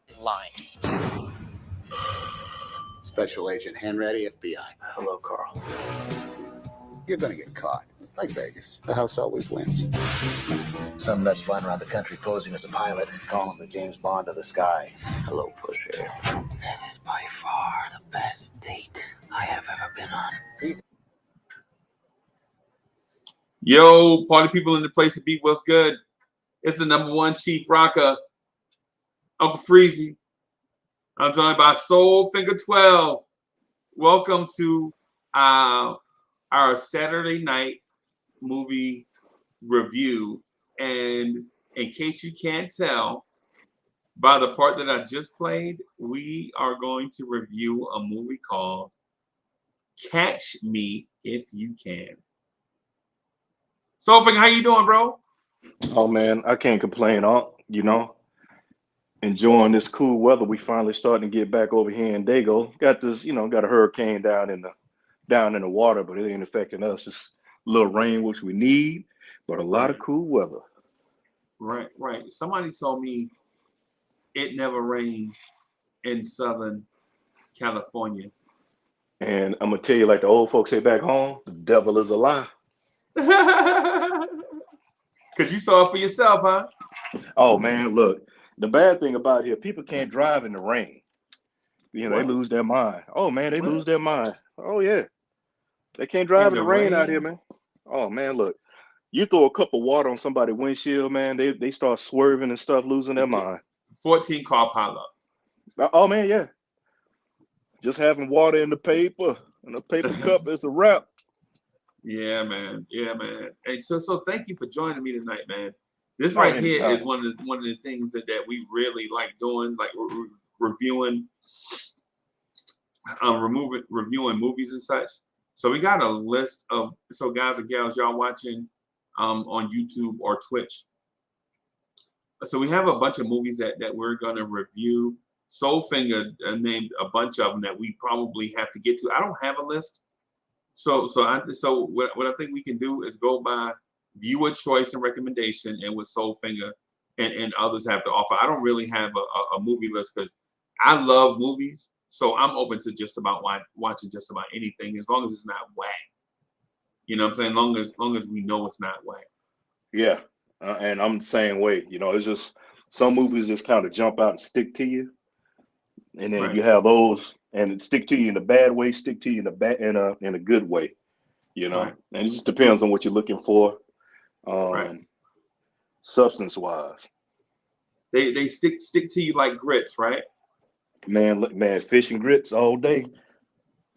is lying. Special Agent Hanratty, FBI. Hello, Carl. You're gonna get caught. It's like Vegas. The house always wins. Some nuts flying around the country posing as a pilot, calling him the James Bond of the sky. Hello, Pusher. This is by far the best date I have ever been on. Yo, party people in the place to be, what's good? It's the #1 Chief Rocker, Uncle Freezy. I'm joined by Soul Finger 12. Welcome to our Saturday night movie review. And in case you can't tell by the part that I just played, we are going to review a movie called Catch Me If You Can. Soul Finger, how you doing, bro? Oh man, I can't complain. Enjoying this cool weather. We finally starting to get back over here in Dago. Got this, got a hurricane down in the water, but it ain't affecting us. Just a little rain, which we need, but a lot of cool weather. Right. Somebody told me it never rains in Southern California. And I'm gonna tell you, like the old folks say back home, the devil is a lie. Because you saw it for yourself, huh? Oh man, look, the bad thing about here, people can't drive in the rain. They lose their mind. Oh man, they lose their mind. Oh yeah, they can't drive in the rain out here, man. Oh man, look, you throw a cup of water on somebody's windshield, man, they start swerving and stuff, losing their mind. 14 car pileup. Oh man, yeah. Just having water in the paper and a paper cup is a wrap. Yeah, man. Hey, so thank you for joining me tonight, man. This right here is one of the things that we really like doing, like reviewing, reviewing movies and such. So we got a list of, so guys and gals, y'all watching on YouTube or Twitch. So we have a bunch of movies that we're gonna review. Soulfinger named a bunch of them that we probably have to get to. I don't have a list. So what I think we can do is go by viewer choice and recommendation, and what Soulfinger and others have to offer. I don't really have a movie list because I love movies, so I'm open to just about watching just about anything as long as it's not whack. You know what I'm saying? Long as we know it's not whack. Yeah, and I'm the same way. It's just some movies just kind of jump out and stick to you, and then you have those. And it stick to you in a bad way, stick to you in a good way, And it just depends on what you're looking for, substance wise. They stick to you like grits, right? Man, fish and grits all day.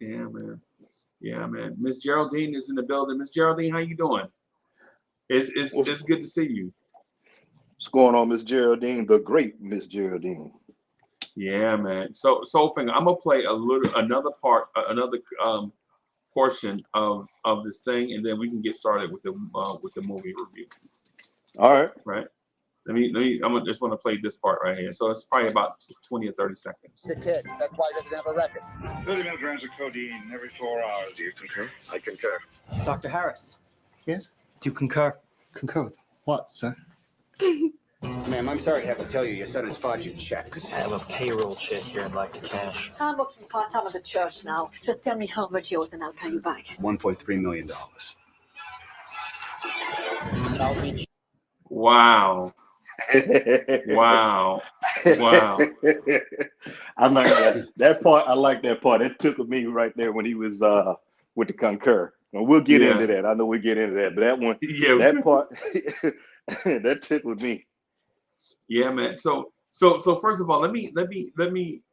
Yeah, man. Miss Geraldine is in the building. Miss Geraldine, how you doing? It's good to see you. What's going on, Miss Geraldine? The great Miss Geraldine. Yeah, man. So Soulfinger, I'm gonna play another portion of this thing, and then we can get started with the movie review. All right. Right. Just want to play this part right here. So it's probably about 20 or 30 seconds. He's a kid. That's why he doesn't have a record. 30 milligrams of codeine every 4 hours. Do you concur? I concur. Dr. Harris. Yes? Do you concur? Concur with what, sir? Ma'am, I'm sorry to have to tell you, your son is forging checks. I have a payroll check here I'd like to cash. I'm working part-time at the church now. Just tell me how much yours and I'll pay you back. $1.3 million. Wow. Wow. I like that part. I like that part. It took me right there when he was with the concur. And we'll get into that. I know we get into that, but that one, that part, that tickled me. Yeah, man. So first of all, let me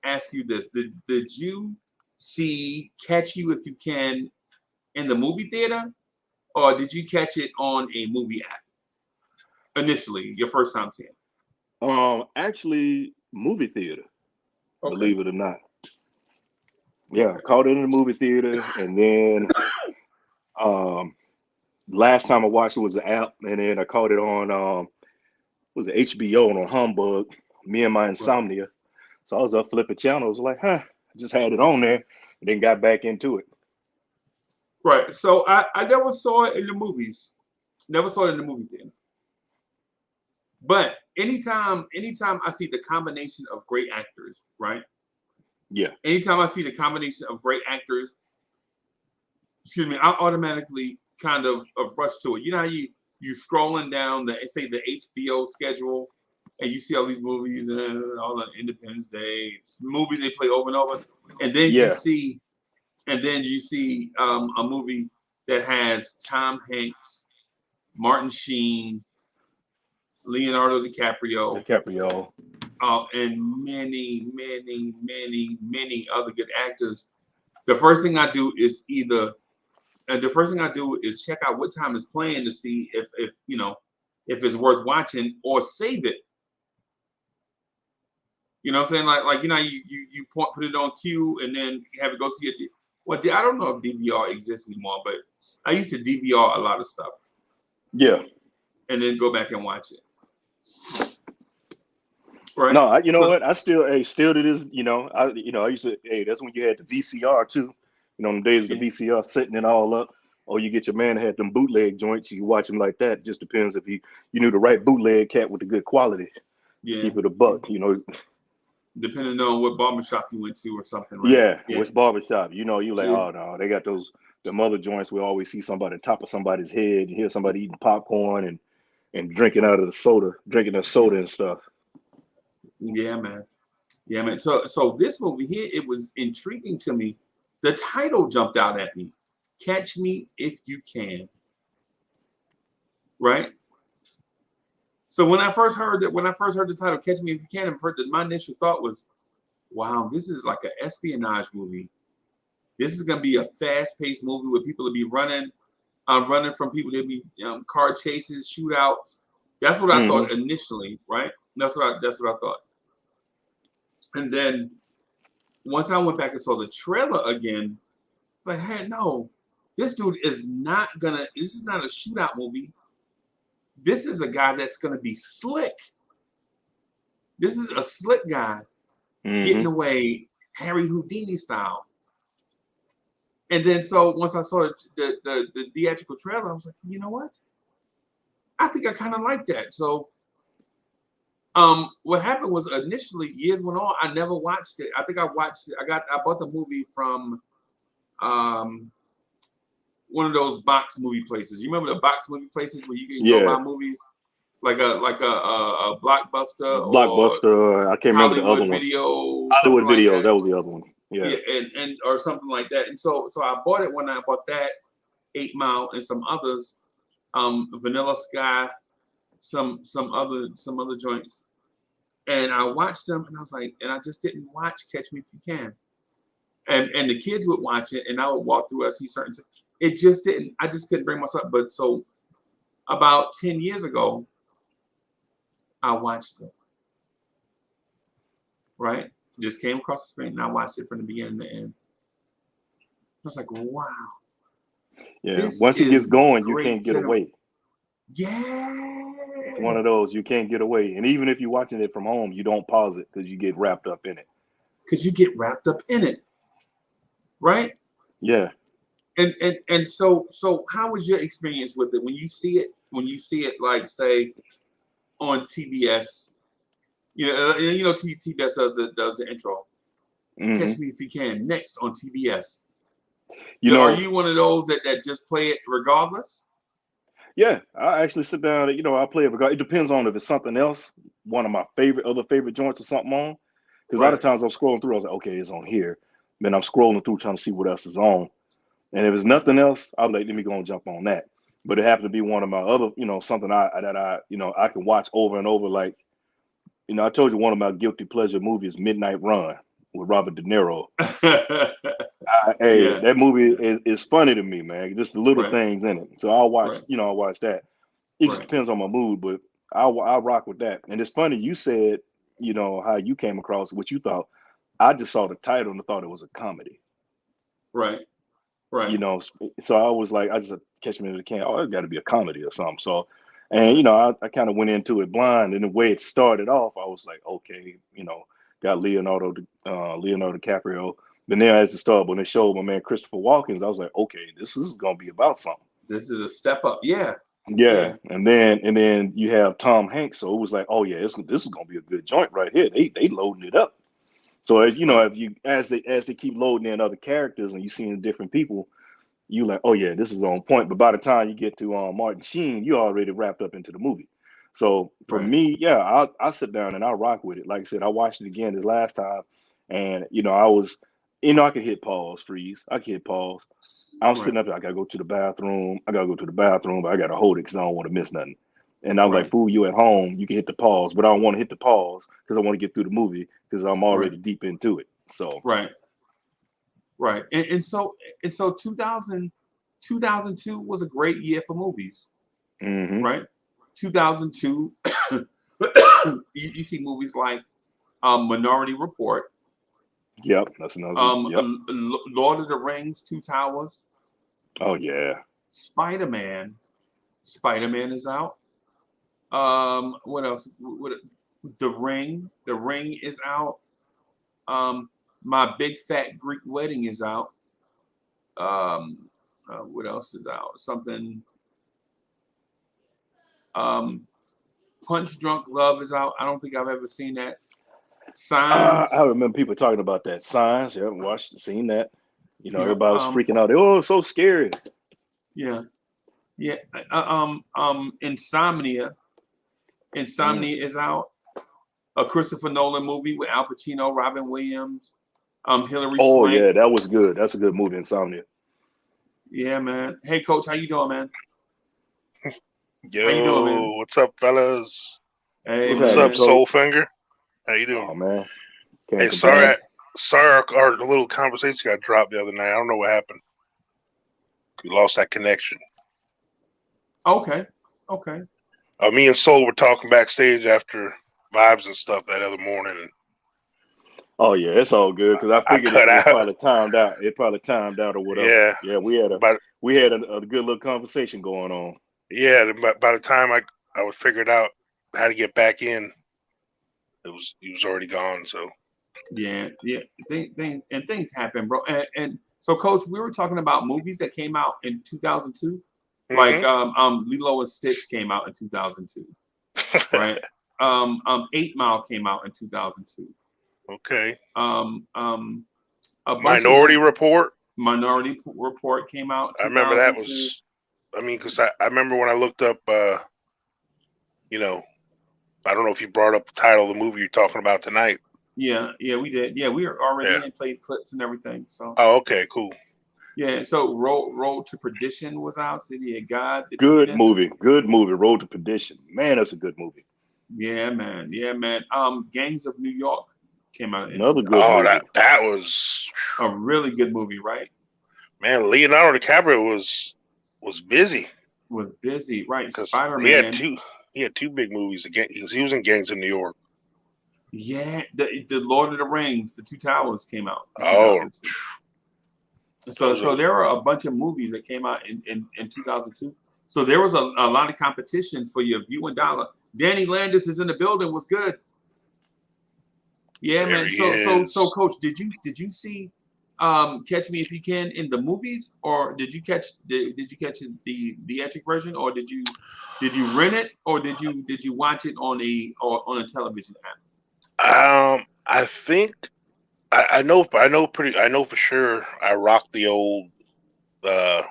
ask you this: Did you see Catch You If You Can in the movie theater, or did you catch it on a movie app initially? Your first time seeing it? Actually, movie theater. Okay. Believe it or not. Yeah, I caught it in the movie theater, and then last time I watched it was an app, and then I caught it on was it HBO on Humbug, me and my insomnia. So I was up flipping channels, like, I just had it on there, and then got back into it. Right. So I never saw it in the movies. Never saw it in the movie theater. But anytime I see the combination of great actors, right? Yeah. Anytime I see the combination of great actors, excuse me, I automatically kind of rush to it. You know how you scrolling down the HBO schedule and you see all these movies and all the Independence Day movies they play over and over, and then you see a movie that has Tom Hanks, Martin Sheen, Leonardo DiCaprio, and many, many, many, many other good actors. The first thing I do is check out what time it's playing to see if it's worth watching or save it. You know what I'm saying? Like you put it on queue and then have it go to your. Well, I don't know if DVR exists anymore, but I used to DVR a lot of stuff. Yeah. And then go back and watch it. Right. No, you know what? I still to this, I used to, that's when you had the VCR too. You know, in the days of the VCR, setting it all up. Or you get your man that had them bootleg joints. You watch them like that. Just depends if you knew the right bootleg cat with the good quality. Yeah. Keep it a buck, Depending on what barbershop you went to or something, right? Yeah, which barbershop. You like, oh no, they got them other joints we always see somebody on top of somebody's head and hear somebody eating popcorn and drinking out of the soda, and stuff. Yeah, man. Yeah, man. So this movie here, it was intriguing to me. The title jumped out at me. Catch Me If You Can. Right? So when I first heard the title, Catch Me If You Can, my initial thought was, wow, this is like an espionage movie. This is gonna be a fast-paced movie where people will be running from people. There'll be car chases, shootouts. That's what I thought initially, right? That's what I thought. And then once I went back and saw the trailer again, it's like, hey, no, this dude is not gonna. This is not a shootout movie. This is a guy that's gonna be slick. This is a slick guy getting away, Harry Houdini style. And then so once I saw the theatrical trailer, I was like, you know what? I think I kind of like that. So what happened was initially years went on, I never watched it. I think I watched it. I bought the movie from one of those box movie places. You remember the box movie places where you can go buy movies like a Blockbuster I can't remember the other one. Hollywood Video, like that was the other one. Yeah, and or something like that. And so I bought it when I bought that 8 Mile and some others, Vanilla Sky, some other joints. And I watched them, and I was like, and I just didn't watch Catch Me If You Can. And the kids would watch it, and I would walk through. I see certain. It just didn't. I just couldn't bring myself. But so, about 10 years ago, I watched it. Right, just came across the screen, and I watched it from the beginning to the end. I was like, wow. Yeah. Once it gets going, you can't get away. Yeah. It's one of those you can't get away. And even if you're watching it from home, you don't pause it because you get wrapped up in it. Right? Yeah. And so how was your experience with it when you see it like say on TBS? TBS does the intro. Catch Me If You Can next on TBS. Are you one of those that just play it regardless? Yeah, I actually sit down. I play it regardless. It depends on if it's something else, one of my other favorite joints or something on. Because a lot of times I'm scrolling through, I was like, okay, it's on here. Then I'm scrolling through trying to see what else is on. And if it's nothing else, I'm like, let me go and jump on that. But it happened to be one of my other, something I can watch over and over. Like, I told you one of my guilty pleasure movies, Midnight Run with Robert De Niro. That movie is funny to me, man. Just the little things in it. So I'll watch, I'll watch that. It just depends on my mood, but I'll rock with that. And it's funny, you said, how you came across what you thought. I just saw the title and thought it was a comedy. Right. So I was like, I just Catch Me If You Can. Oh, it's got to be a comedy or something. So, and I kind of went into it blind, and the way it started off, I was like, okay, got Leonardo DiCaprio. Then there as the start, when they showed my man Christopher Walken, I was like, okay, this is gonna be about something. This is a step up, yeah. Yeah, and then you have Tom Hanks, so it was like, oh yeah, this is gonna be a good joint right here. They loading it up. So as you know, as they keep loading in other characters and you seeing different people, you like, oh yeah, this is on point. But by the time you get to Martin Sheen, you already wrapped up into the movie. So for Right. me, yeah, I'll sit down and I'll rock with it. Like I said, I watched it again this last time, and I was, I could hit pause, freeze. I could hit pause. I'm Right. sitting up there. I gotta go to the bathroom. But I gotta hold it because I don't want to miss nothing. And I was like, Right. "Fool, you at home? You can hit the pause, but I don't want to hit the pause because I want to get through the movie because I'm already Right. deep into it." So Right. Right. And so 2002 was a great year for movies. mhm. Right. 2002. You see movies like Minority Report, Yep, that's another good. Yep. Lord of the Rings, Two Towers, Oh yeah. Spider-Man. Spider-Man is out. What else? The Ring. The Ring is out. My Big Fat Greek Wedding is out. What else is out? Something. Punch Drunk Love is out. I don't think I've ever seen that. I Signs. remember people talking about that. Signs. Yeah, seen that. Yeah. Everybody was freaking out. Oh, so scary. Yeah. Yeah. Insomnia. Mm. Insomnia is out. A Christopher Nolan movie with Al Pacino, Robin Williams, Hilary Oh Swank. yeah, that was good. That's a good movie, Insomnia. Yeah, man. Hey, Coach, how you doing, man? Yo, How you doing, man? what's up, fellas? Hey, What's What's happening, up, man. Coach? Soulfinger? How you doing? Oh man, can't Hey, complain. sorry, our little conversation got dropped the other night. I don't know what happened. We lost that connection. Okay. Okay. Me and Soul were talking backstage after vibes and stuff that other morning, and Oh yeah, it's all good because I I figured cut it out. probably timed out. It probably timed out or whatever. Yeah, Yeah, we had but a good little conversation going on. yeah, by the time I would figure it out how to get back in, he was already gone. So Yeah. Yeah. Things happen, bro. And so, Coach, we were talking about movies that came out in 2002. Like hmm Lilo and Stitch came out in 2002, right? 8 Mile came out in 2002. okay. A bunch of Minority Report. Minority Report came out I remember that 2002. was. I mean, because I remember when I looked up. You know, I don't know if you brought up the title of the movie you're talking about tonight. Yeah, we did. Yeah, we were already Yeah. in, played clips and everything. So Oh, okay, cool. yeah, so Road to Perdition was out. City of God, The Good Pianist. movie. Good movie. Road to Perdition. Man, that's a good movie. Yeah, man. Yeah, man. Gangs of New York came out in Another good 2000. Oh, movie. that was A really good movie, right? man. Leonardo DiCaprio was busy Was busy, right? because Spider-Man. he had two big movies again. He was in Gangs of New York. Yeah, the Lord of the Rings, The Two Towers came out in Oh, 2002. those So are there were a bunch of movies that came out in 2002. So there was a lot of competition for your viewing dollar. Danny Landis is in the building. Was good. Yeah, there man. he So is. Coach, did you see Catch Me If You Can in the movies, or did you catch the theatric version, or did you rent it, or did you watch it on a television app? I think I know I know for sure. I rocked the old uh,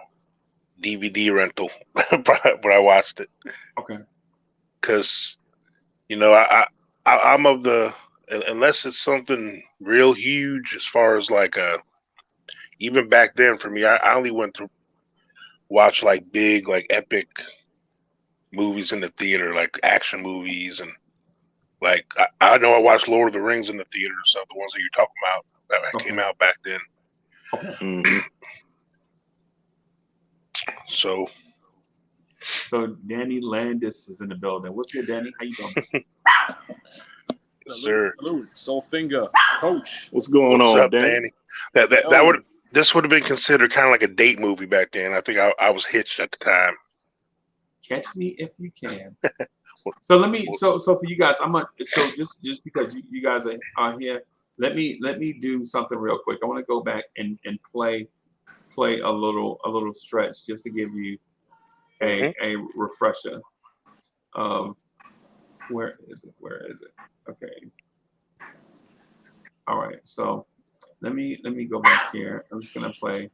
DVD rental when I watched it Okay. because I'm of the unless it's something real huge as far as like even back then for me I only went to watch like big like epic movies in the theater like action movies and like I know I watched Lord of the Rings in the theater and stuff, the ones that you're talking about that came out back then. Okay. Mm-hmm. So Danny Landis is in the building. What's good, Danny? How you doing? yes, sir. Salute, Soulfinger, Coach. What's going What's on, up, Danny? Danny? That Yo. this would have been considered kind of like a date movie back then. I think I was hitched at the time. Catch Me If You Can. So let me. So for you guys, so just because you guys are here, let me do something real quick. I want to go back and play a little stretch just to give you a refresher of where is it? Okay. All right. So let me go back here. I'm just gonna play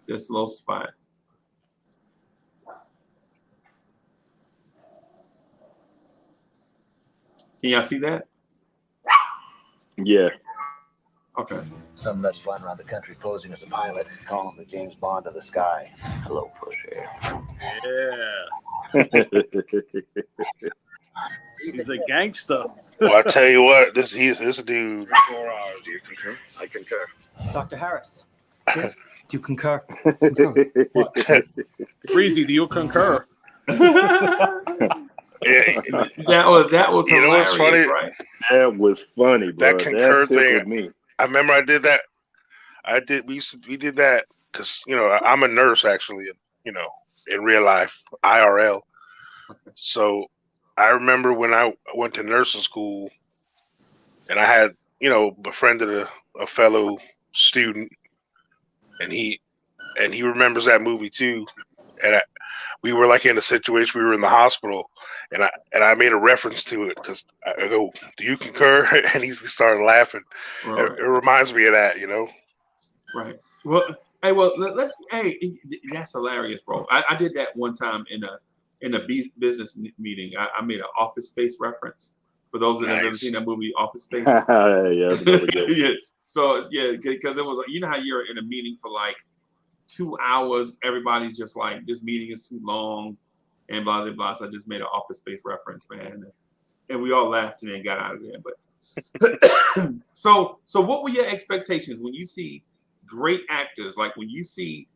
this little spot. Can y'all see that? Yeah. Okay. Some nuts flying around the country posing as a pilot, calling the James Bond of the sky. Hello, push air. Yeah. He's a gangster. Well, I tell you what, this dude. 4 hours. Do you concur? I concur. Dr. Harris. Yes. Do you concur? What, sir? Breezy, do you concur? Yeah, that was you know hilarious, what's funny? right? That was funny, bro. That concur tickled thing. me. I remember I did that. We did that because I'm a nurse actually. In real life, IRL. So I remember when I went to nursing school, and I had befriended a fellow student, and he remembers that movie too. And we were like in a situation. We were in the hospital, and I made a reference to it because I go, "Do you concur?" And he started laughing. Right. It reminds me of that, Right. Well, let's. Hey, that's hilarious, bro. I did that one time in a business meeting. I made an Office Space reference for those that have ever seen that movie, Office Space. Yeah, that's another good. Yeah. So because it was how you're in a meeting for like 2 hours. Everybody's just like, this meeting is too long, and blah blah blah. So I just made an Office Space reference, man, and we all laughed and then got out of there. But so what were your expectations when you see great actors, like when you see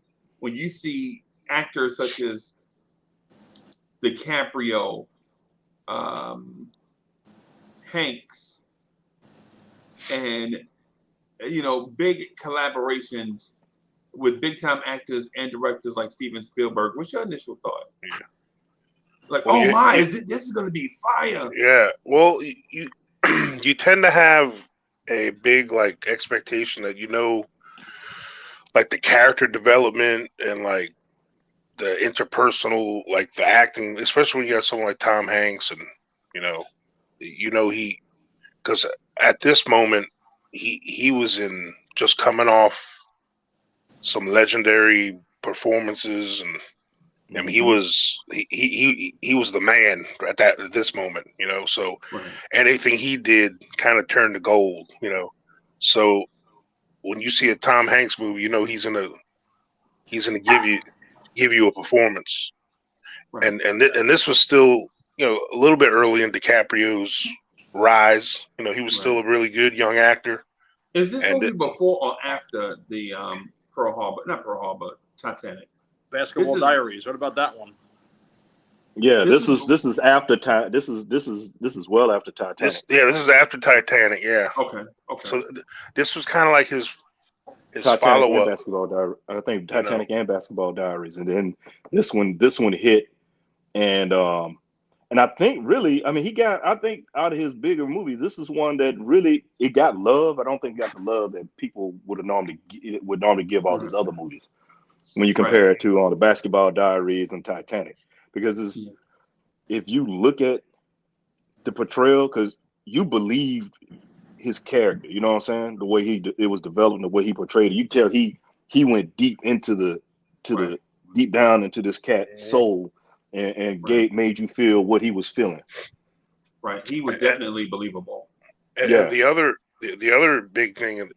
actors such as DiCaprio, Hanks, and big collaborations with big time actors and directors like Steven Spielberg? What's your initial thought? Yeah. Like, Well, this is going to be fire. Yeah. Well, you you tend to have a big like expectation that like the character development and like the interpersonal, like the acting, especially when you have someone like Tom Hanks, and he, because at this moment he was just coming off some legendary performances, and I mean he was the man at this moment, so Right. anything he did kind of turned to gold, so when you see a Tom Hanks movie, he's gonna give you a performance. Right. And this was still a little bit early in DiCaprio's rise. He was still a really good young actor. Is this movie before or after the not Pearl Harbor, Titanic? Basketball Diaries. What about that one? Yeah, this is after time. This is well after Titanic. This is after Titanic. Yeah. Okay. So this was kind of like his Titanic follow up. Basketball Diaries. I think Titanic and Basketball Diaries, and then this one hit, and I think really, I mean, I think out of his bigger movies, this is one that really it got love. I don't think it got the love that people would normally give all these other movies when you compare it to the Basketball Diaries and Titanic, because if you look at the portrayal, because you believe his character, you know what I'm saying? The way it was developed, the way he portrayed it, you tell he went deep into the deep down into this cat's soul, and made you feel what he was feeling. Right, he was definitely believable. And the other big thing,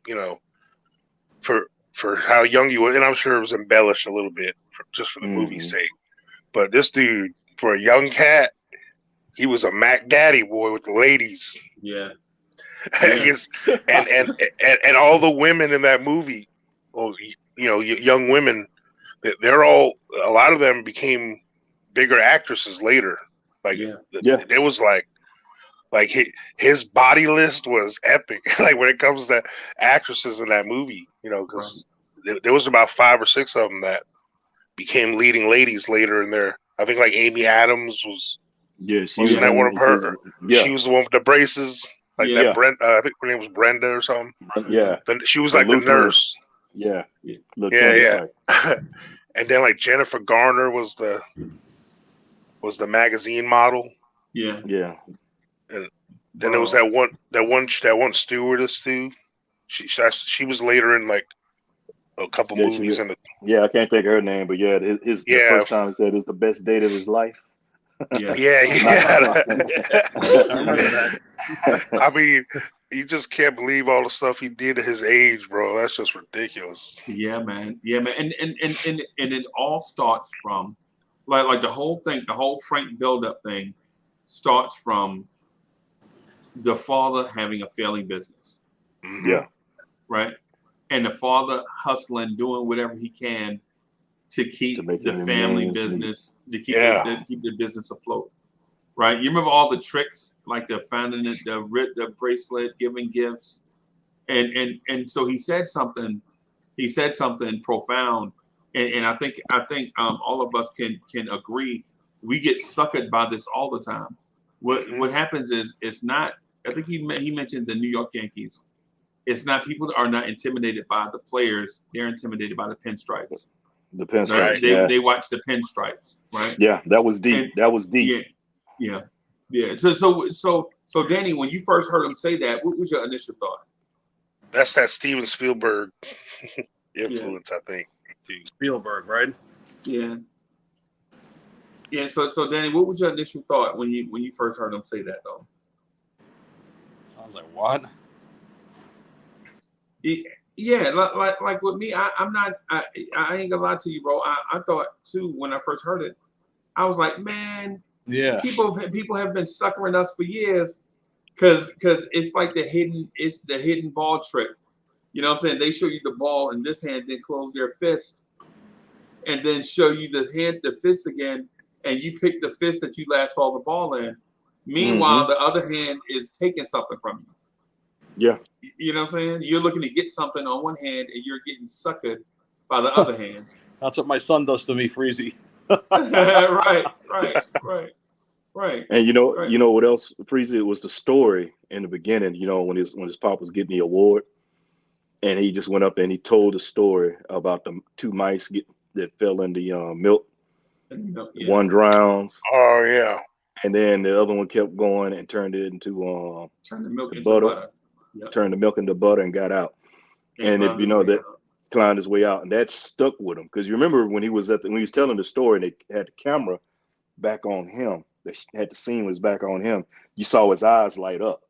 for how young you were, and I'm sure it was embellished a little bit just for the movie's sake, but this dude, for a young cat, he was a Mac Daddy boy with the ladies. Yeah. and all the women in that movie, young women, they're all, a lot of them became bigger actresses later. Like there was like his body list was epic. Like when it comes to actresses in that movie, because there was about 5 or 6 of them that became leading ladies later in there. I think like Amy Adams was. Yeah, wasn't that one of her? Yeah. She was the one with the braces. Like that Brent, I think her name was Brenda or something. Yeah. Then she was like the nurse. Yeah. Yeah. And then like Jennifer Garner was the was the magazine model. Yeah. Yeah. And then there was that one stewardess too. She was later in like a couple Yeah, movies in the I can't think of her name, but yeah, the first time he said it's the best date of his life. Yeah. Yeah. I remember that. I mean, you just can't believe all the stuff he did at his age, bro. That's just ridiculous. Yeah, man. Yeah, man. And it all starts from like the whole thing, the whole Frank build-up thing starts from the father having a failing business. Mm-hmm. Yeah. Right. And the father hustling, doing whatever he can to keep the family business, to keep the business afloat. Right. You remember all the tricks, like the finding the bracelet, giving gifts. And so he said something profound. And I think all of us can agree we get suckered by this all the time. What happens is it's not, I think he mentioned the New York Yankees. It's not, people are not intimidated by the players, they're intimidated by the pinstripes. The pinstripes. Right? They watch the pinstripes, right? Yeah, that was deep. That was deep. Yeah. So Danny, when you first heard him say that, what was your initial thought? That's that Steven Spielberg influence, I think. Spielberg, right? Yeah. Yeah. So Danny, what was your initial thought when you first heard him say that though? I was like, what? Yeah, like with me, I ain't gonna lie to you, bro. I thought too when I first heard it, I was like, man, yeah, people have been suckering us for years, cause it's like the hidden ball trick. You know what I'm saying? They show you the ball in this hand, then close their fist, and then show you the fist again, and you pick the fist that you last saw the ball in. Meanwhile, the other hand is taking something from you. Yeah. You know what I'm saying? You're looking to get something on one hand, and you're getting suckered by the other hand. That's what my son does to me, Freezy. Right. And you know what else, Freezy? It was the story in the beginning. You know, when his pop was getting the award, and he just went up and he told the story about the two mice that fell in the milk. Yeah. One drowns. Oh yeah. And then the other one kept going and turned it into turn the milk into butter. Yep. Turned the milk into butter and got out. And if you know that climbed his way out, and that stuck with him, because you remember when he was when he was telling the story, and they had the camera back on him. They had the scene was back on him. You saw his eyes light up.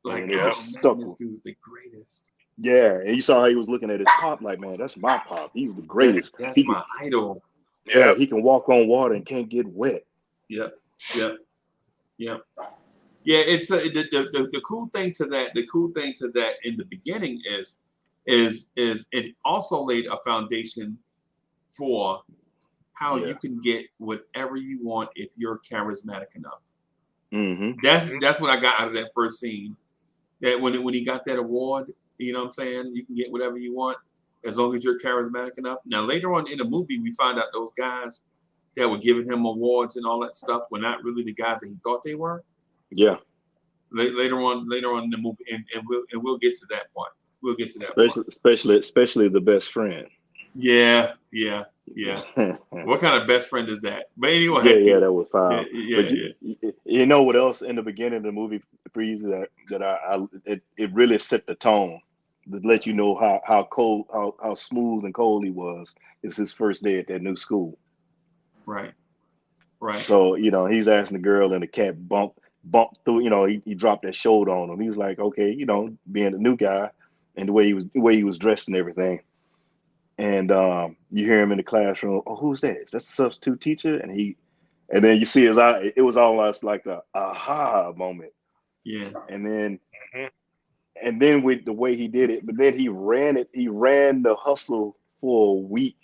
Like, and it stuck. This dude's the greatest. Yeah, and you saw how he was looking at his pop, like, man, that's my pop. He's the greatest. That's my idol. Yeah, he can walk on water and can't get wet. Yep. Yeah, it's the cool thing to that. The cool thing to that in the beginning is it also laid a foundation for how you can get whatever you want if you're charismatic enough. Mm-hmm. That's what I got out of that first scene. That when he got that award, you know what I'm saying? You can get whatever you want as long as you're charismatic enough. Now later on in the movie, we find out those guys that were giving him awards and all that stuff were not really the guys that he thought they were. Yeah. Later on in the movie, and we'll get to that point. We'll get to that point. Especially the best friend. Yeah. What kind of best friend is that? But anyway. Yeah, that was fine. Yeah. You know what else in the beginning of the movie, Freeze, that it really set the tone to let you know how cold, how smooth and cold he was. It's his first day at that new school. Right. So, he's asking the girl, and the cat bumped through, he dropped that shoulder on him. He was like, okay, being a new guy and the way he was dressed and everything. And you hear him in the classroom, oh, who's that? Is that the substitute teacher? And then you see his eye, it was almost like a aha moment. Yeah. And then with the way he did it, but then he ran the hustle for a week.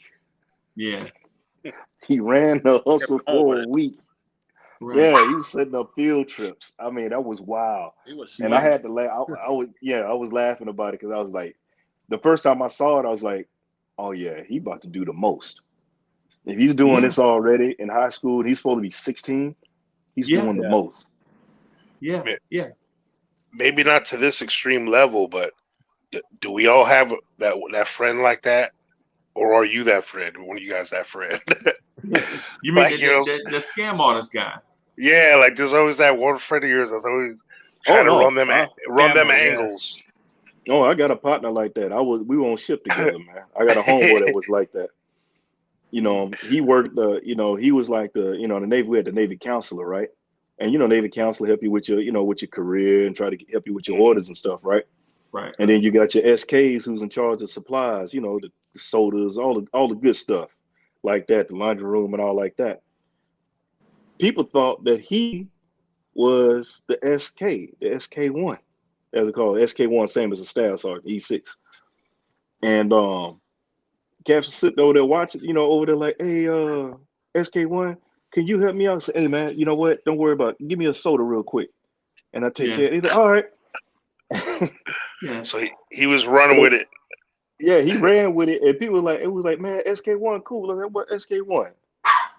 Yeah. He ran the hustle for a week. Right. Yeah, he was setting up field trips. I mean, that was wild. And I had to laugh. I was laughing about it because I was like, the first time I saw it, I was like, oh yeah, he about to do the most. If he's doing this already in high school, and he's supposed to be 16, he's doing the most. Yeah. Maybe not to this extreme level, but do we all have that friend like that? Or are you that friend? One of you guys that friend? You mean Like, the scam artist guy? Yeah, like there's always that one friend of yours that's always Oh trying to no, run them Scammer, yeah. angles. no, I got a partner like that. We were on ship together, man. I got a homeboy that was like that. You know, he worked he was like the Navy. We had the Navy counselor, right? And Navy counselor help you with your with your career and try to help you with your orders and stuff, right? Right. And then you got your SKs who's in charge of supplies, the sodas, all the good stuff like that, the laundry room and all like that. People thought that he was the SK1, as they call it. SK1, same as a staff sergeant, E6. And Caps sitting over there watching, over there like, hey, SK1, can you help me out? I say, hey man, you know what? Don't worry about it. Give me a soda real quick. And I take care. He's like, all right. Yeah. So he was running with it. Yeah, he ran with it, and people it was like, man, SK1 cool. I said, what SK1?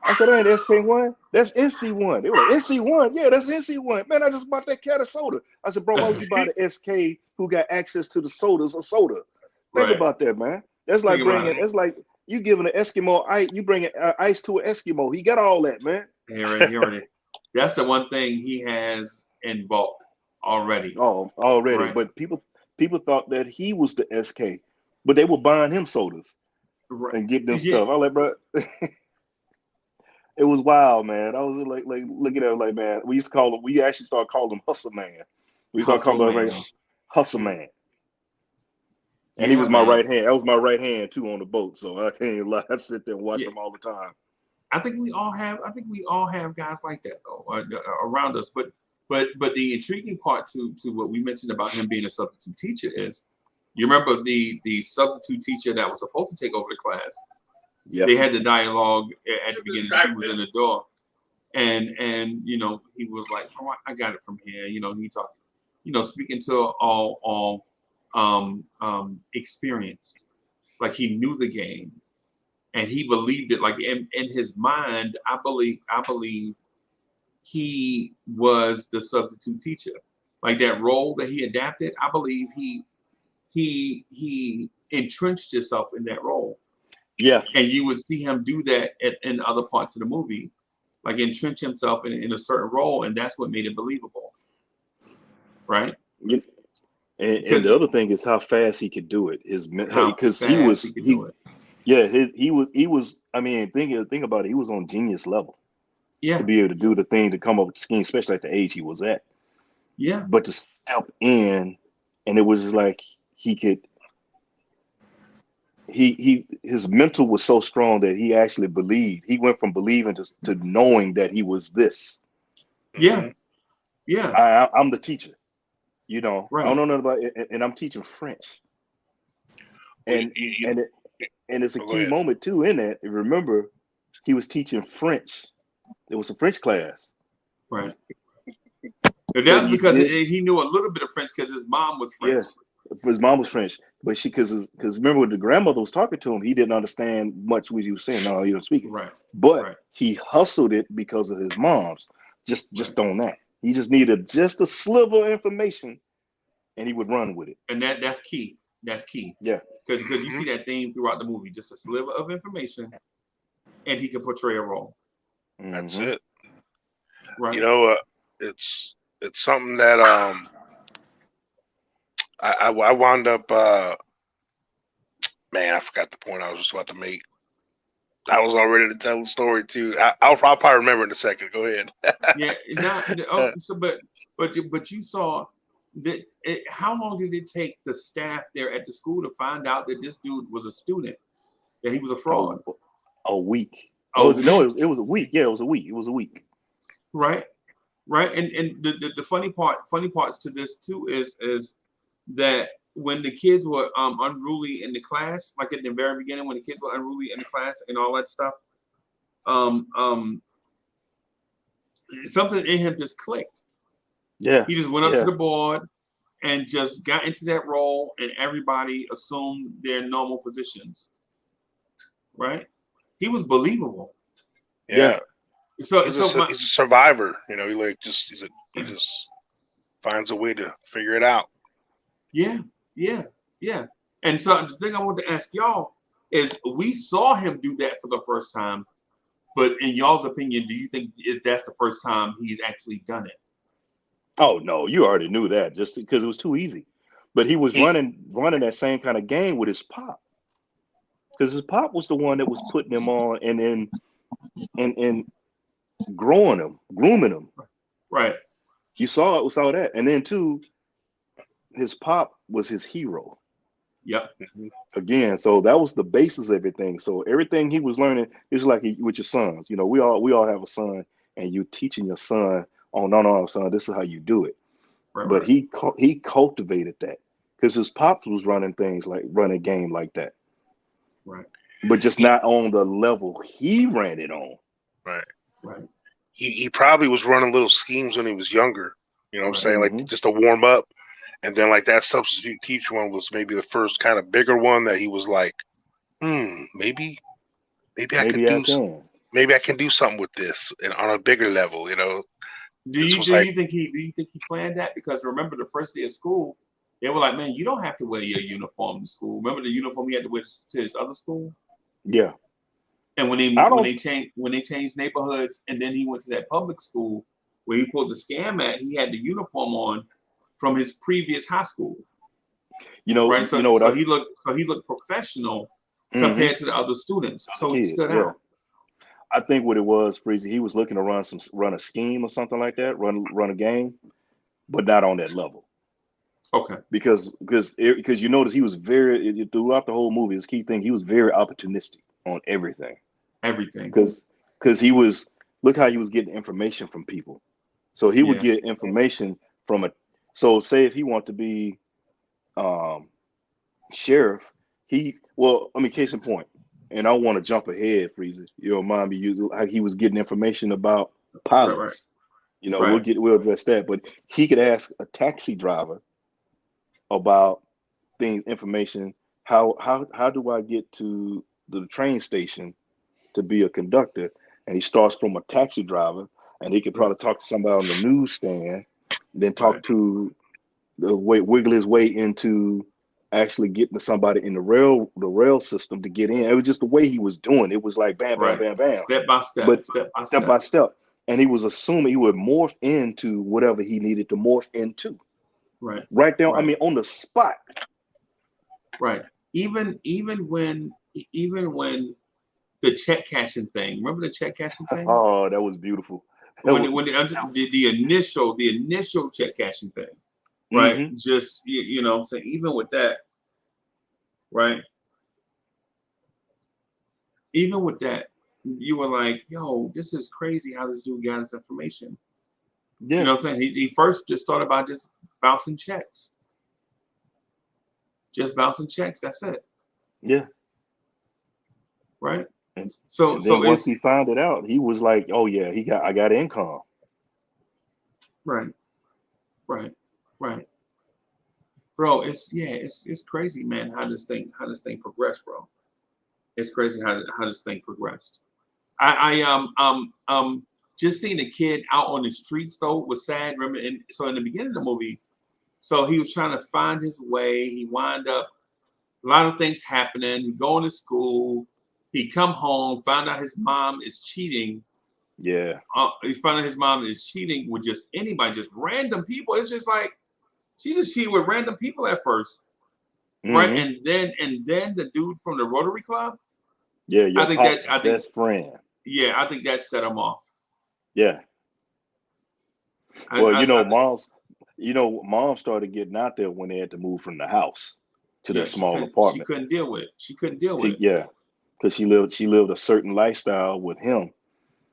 I said, that ain't SK1, that's NC1. They were like, NC1? Yeah, that's NC1. Man, I just bought that cat of soda. I said, bro, why would you buy the SK who got access to the sodas or soda? Think about that, man. That's like that's like you giving an Eskimo ice, you bringing ice to an Eskimo. He got all that, man. Already. That's the one thing he has in bulk already. Oh, already. Right. But people thought that he was the SK, but they were buying him sodas and getting them stuff. I was like, bro. It was wild, man. I was like looking at him like, man. We actually started calling him Hustle Man. We started calling him Hustle Man. And he was my right hand. That was my right hand too on the boat. So I can't even lie. I sit there and watch him all the time. I think we all have guys like that though around us. But the intriguing part to what we mentioned about him being a substitute teacher is, you remember the substitute teacher that was supposed to take over the class. Yeah. They had the dialogue at the beginning. She was in the door, and he was like, "Oh, I got it from here." He talked, speaking to all experienced, like he knew the game, and he believed it. Like in his mind, I believe he was the substitute teacher. Like that role that he adapted, I believe he entrenched himself in that role. Yeah. And you would see him do that in other parts of the movie, like entrench himself in a certain role, and that's what made it believable. Right? And the other thing is how fast he could do it. Because he was I mean, think about it, he was on genius level. Yeah. To be able to do the thing, to come up with the scheme, especially at the age he was at. Yeah. But to step in, and it was just like he could his mental was so strong that he actually believed. He went from believing to knowing that he was this. Yeah. Yeah. I'm the teacher. Right. I don't know nothing about it, and I'm teaching French. And it's a key moment too in that. Remember, he was teaching French. It was a French class. Right. And that's because he knew a little bit of French because his mom was French. Yes. His mom was French, but because remember when the grandmother was talking to him, he didn't understand much what he was saying. No, he was speaking. Right. But he hustled it because of his mom's. Just on that, he just needed just a sliver of information, and he would run with it. And that's key. That's key. Yeah. Because you see that theme throughout the movie, just a sliver of information, and he can portray a role. That's it. Right. It's something that I wound up man, I forgot the point I was just about to make. I was all ready to tell the story too. I'll probably remember in a second. Go ahead. Yeah. But you saw that. How long did it take the staff there at the school to find out that this dude was a student, that he was a fraud? A week. No, it was a week. Yeah, it was a week. It was a week. Right. And the funny parts to this too is that when the kids were unruly in the class, like at the very beginning, when the kids were unruly in the class and all that stuff, something in him just clicked. Yeah. He just went up to the board and just got into that role, and everybody assumed their normal positions. Right? He was believable. Yeah. So he's a survivor. He just finds a way to figure it out. Yeah. And so the thing I want to ask y'all is, we saw him do that for the first time But in y'all's opinion, do you think that's the first time he's actually done it? Oh no, you already knew that just because it was too easy. But he was running that same kind of game with his pop, because his pop was the one that was putting him on and growing him, grooming him. Right. You saw that, and then too, his pop was his hero. Yep. Again, so that was the basis of everything. So everything he was learning is like with your sons. You know, we all have a son, and you teaching your son, oh no, son, this is how you do it. Right, But right. he cultivated that because his pops was running game like that. Right. But just not on the level he ran it on. Right. Right. He probably was running little schemes when he was younger. You know what I'm saying? Mm-hmm. Like just to warm up. And then like that substitute teacher one was maybe the first kind of bigger one that he was like, maybe I can do something with this and on a bigger level, you know. Do you think he planned that? Because remember the first day of school, they were like, man, you don't have to wear your uniform to school. Remember the uniform he had to wear to his other school? Yeah. And when they changed neighborhoods, and then he went to that public school where he pulled the scam at, he had the uniform on from his previous high school. You know, right? So, you know what he looked professional compared to the other students. So he kids, stood out. I think what it was, Freezy, he was looking to run a scheme or something like that, run a game, but not on that level. Okay. Because you notice he was very throughout the whole movie. His key thing, he was very opportunistic on everything. Everything. Because he was look how he was getting information from people. So he would get information from So say if he wanted to be sheriff, case in point. And I want to jump ahead, Freezy. You don't mind me how he was getting information about pilots. Right. You know, we'll address that. But he could ask a taxi driver about information. How do I get to the train station to be a conductor? And he starts from a taxi driver, and he could probably talk to somebody on the newsstand, then wiggle his way into actually getting to somebody in the rail system to get in. It was just the way he was doing. It was like bam, bam, bam, bam, step by step, but step by step. And he was assuming he would morph into whatever he needed to morph into. Right there. Right. I mean, on the spot. Right. Even when the check cashing thing. Remember the check cashing thing? Oh, that was beautiful. The initial check cashing thing. Right. Mm-hmm. Just you know what I'm saying, even with that, right? Even with that, you were like, yo, this is crazy how this dude got his information. Yeah. You know what I'm saying? He first just thought about just bouncing checks. Just bouncing checks, that's it. Yeah. Right? And so once he found it out, he was like, oh yeah, I got income. Right. Bro, it's crazy, man, how this thing progressed, bro. It's crazy how this thing progressed. I just seeing the kid out on the streets though was sad. Remember, so in the beginning of the movie, so he was trying to find his way. He wound up a lot of things happening. He going to school. He come home, found out his mom is cheating. Yeah. He found out his mom is cheating with just anybody, just random people. It's just like she just cheated with random people at first, right? And then the dude from the Rotary Club. Yeah, your best friend. Yeah, I think that set him off. Yeah. Mom started getting out there when they had to move from the house to their small apartment. She couldn't deal with it. Yeah, because she lived a certain lifestyle with him,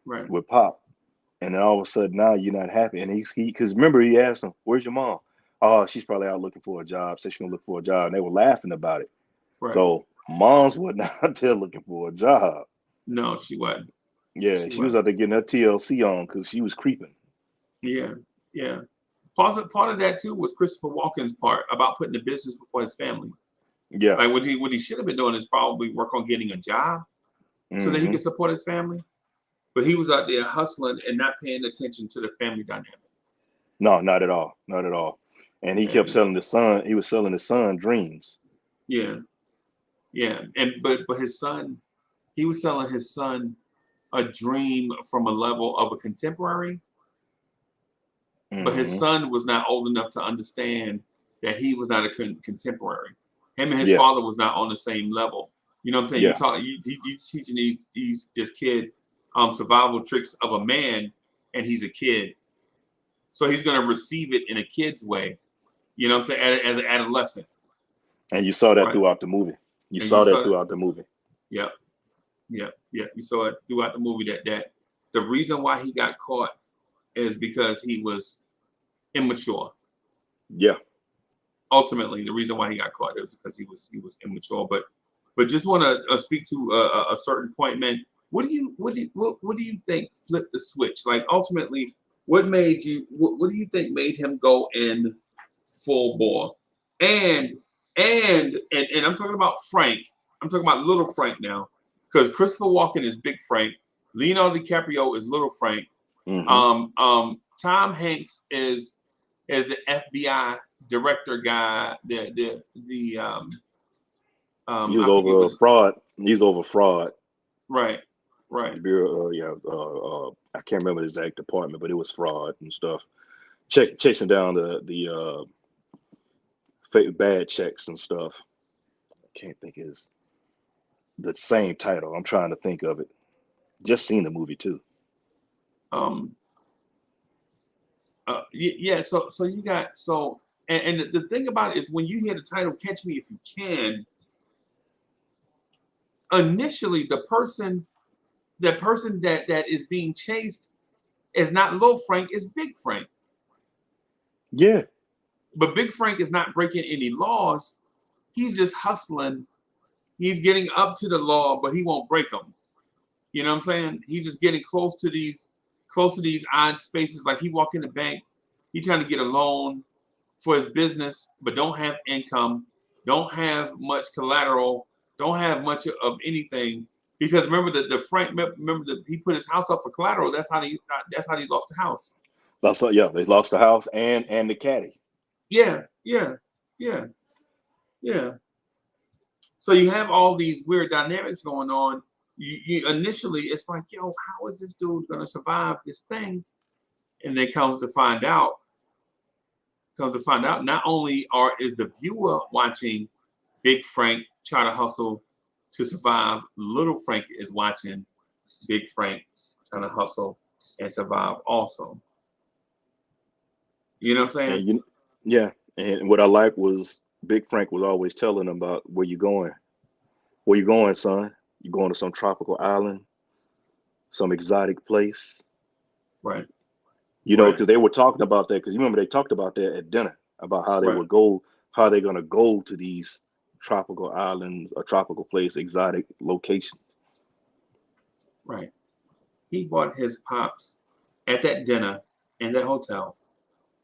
right? With Pop, and then all of a sudden now you're not happy. And he because remember he asked him, "Where's your mom?" Oh, she's probably out looking for a job. Said she's gonna look for a job, and they were laughing about it. Right. So Mom's wasn't out there looking for a job. No, she wasn't. Yeah, she was out there getting her TLC on because she was creeping. Yeah. Part of that too was Christopher Walken's part about putting the business before his family. Yeah. Like what he should have been doing is probably work on getting a job so that he could support his family. But he was out there hustling and not paying attention to the family dynamic. No, not at all. Not at all. And he kept selling his son. He was selling his son dreams. Yeah. And but his son, he was selling his son a dream from a level of a contemporary, but his Mhm. son was not old enough to understand that he was not a contemporary. Him and his Yeah. father was not on the same level. You know what I'm saying? Yeah. You teaching this kid survival tricks of a man, and he's a kid, so he's gonna receive it in a kid's way. You know what I'm saying? As an adolescent, And you saw that right? throughout the movie. You And saw that throughout the movie. Yep. You saw it throughout the movie that the reason why he got caught is because he was immature. Yeah. Ultimately, the reason why he got caught is because he was immature. But just want to speak to a certain point, man. What do you think flipped the switch? Like ultimately, what made you? What do you think made him go in full bore? And I'm talking about Frank. I'm talking about Little Frank now, because Christopher Walken is Big Frank. Leonardo DiCaprio is Little Frank. Mhm. Tom Hanks is the FBI director guy. The He was I forget over what. fraud. He's over fraud. Right. Bureau, I can't remember the exact department, but it was fraud and stuff. Chasing down the fake bad checks and stuff. I can't think is the same title. I'm trying to think of it. Just seen the movie too. Yeah. So you got and the thing about it is when you hear the title "Catch Me If You Can," initially the person that is being chased is not Little Frank, it's Big Frank. Yeah. But Big Frank is not breaking any laws. He's just hustling. He's getting up to the law, but he won't break them. You know what I'm saying? He's just getting close to these odd spaces. Like he walk in the bank, he trying to get a loan for his business, but don't have income, don't have much collateral, don't have much of anything. Because remember the Frank, remember that he put his house up for collateral. That's how he lost the house. They lost the house and the caddy. Yeah. So you have all these weird dynamics going on. You initially, it's like, yo, how is this dude gonna survive this thing? And then comes to find out, not only is the viewer watching Big Frank try to hustle to survive, Little Frank is watching Big Frank trying to hustle and survive also. You know what I'm saying? And what I like was Big Frank was always telling him about where you going. Where you going, son? You going to some tropical island, some exotic place? Right. You know, because they were talking about that. Because you remember they talked about that at dinner about how they would go, how they're gonna go to these tropical islands, a tropical place, exotic location. Right. He bought his pops at that dinner in that hotel